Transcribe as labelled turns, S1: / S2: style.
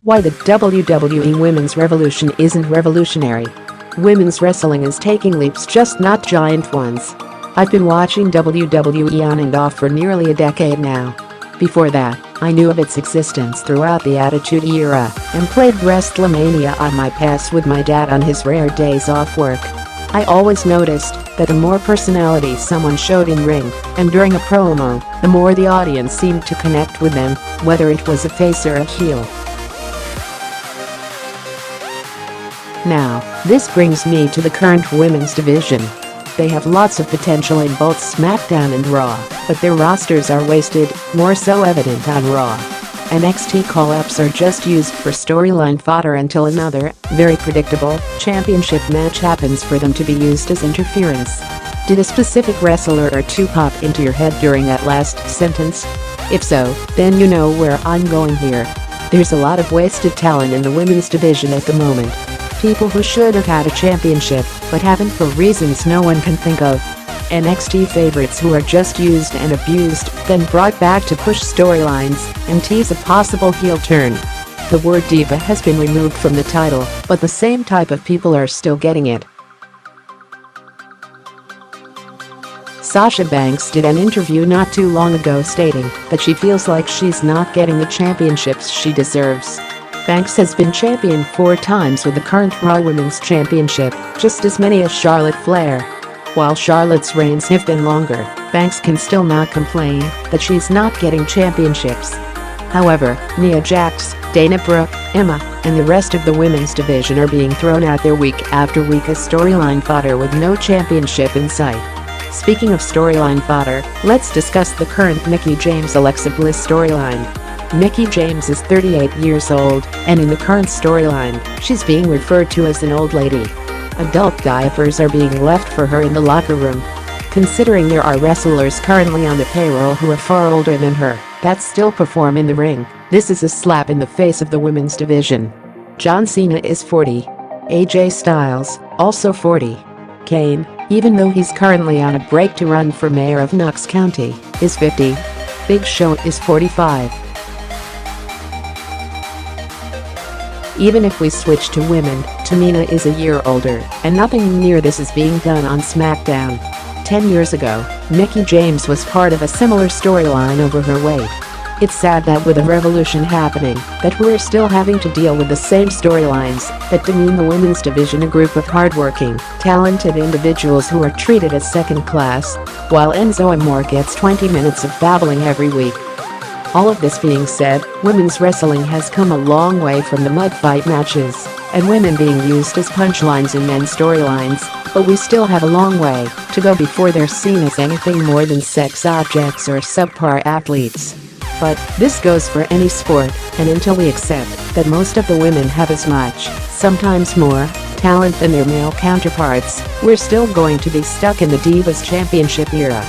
S1: Why the WWE Women's Revolution isn't revolutionary. Women's wrestling is taking leaps, just not giant ones. I've been watching WWE on and off for nearly a decade now. Before that, I knew of its existence throughout the Attitude Era and played Wrestlemania on my pass with my dad on his rare days off work. I always noticed that the more personality someone showed in ring and during a promo, the more the audience seemed to connect with them, whether it was a face or a heel. Now, this brings me to the current women's division. They have lots of potential in both Smackdown and RAW, but their rosters are wasted, more so evident on RAW. NXT call-ups are just used for storyline fodder until another, very predictable, championship match happens for them to be used as interference. Did a specific wrestler or two pop into your head during that last sentence? If so, then you know where I'm going here. There's a lot of wasted talent in the women's division at the moment. People who should have had a championship, but haven't for reasons no one can think of. NXT favorites who are just used and abused, then brought back to push storylines and tease a possible heel turn. The word diva has been removed from the title, but the same type of people are still getting it. Sasha Banks did an interview not too long ago stating that she feels like she's not getting the championships she deserves. Banks has been champion 4 times with the current Raw Women's Championship, just as many as Charlotte Flair. While Charlotte's reigns have been longer, Banks can still not complain that she's not getting championships. However, Nia Jax, Dana Brooke, Emma, and the rest of the women's division are being thrown out there week after week as storyline fodder with no championship in sight. Speaking of storyline fodder, let's discuss the current Mickie James-Alexa Bliss storyline. Mickie James is 38 years old, and in the current storyline, she's being referred to as an old lady. Adult diapers are being left for her in the locker room. Considering there are wrestlers currently on the payroll who are far older than her, that still perform in the ring, this is a slap in the face of the women's division. John Cena is 40. AJ Styles, also 40. Kane, even though he's currently on a break to run for mayor of Knox County, is 50. Big Show is 45. Even if we switch to women, Tamina is a year older, and nothing near this is being done on SmackDown. 10 years ago, Mickie James was part of a similar storyline over her weight. It's sad that with a revolution happening, that we're still having to deal with the same storylines that demean the women's division, a group of hardworking, talented individuals who are treated as second class, while Enzo Amore gets 20 minutes of babbling every week. All of this being said, women's wrestling has come a long way from the mud fight matches and women being used as punchlines in men's storylines, but we still have a long way to go before they're seen as anything more than sex objects or subpar athletes. But this goes for any sport, and until we accept that most of the women have as much, sometimes more, talent than their male counterparts, we're still going to be stuck in the Divas Championship era.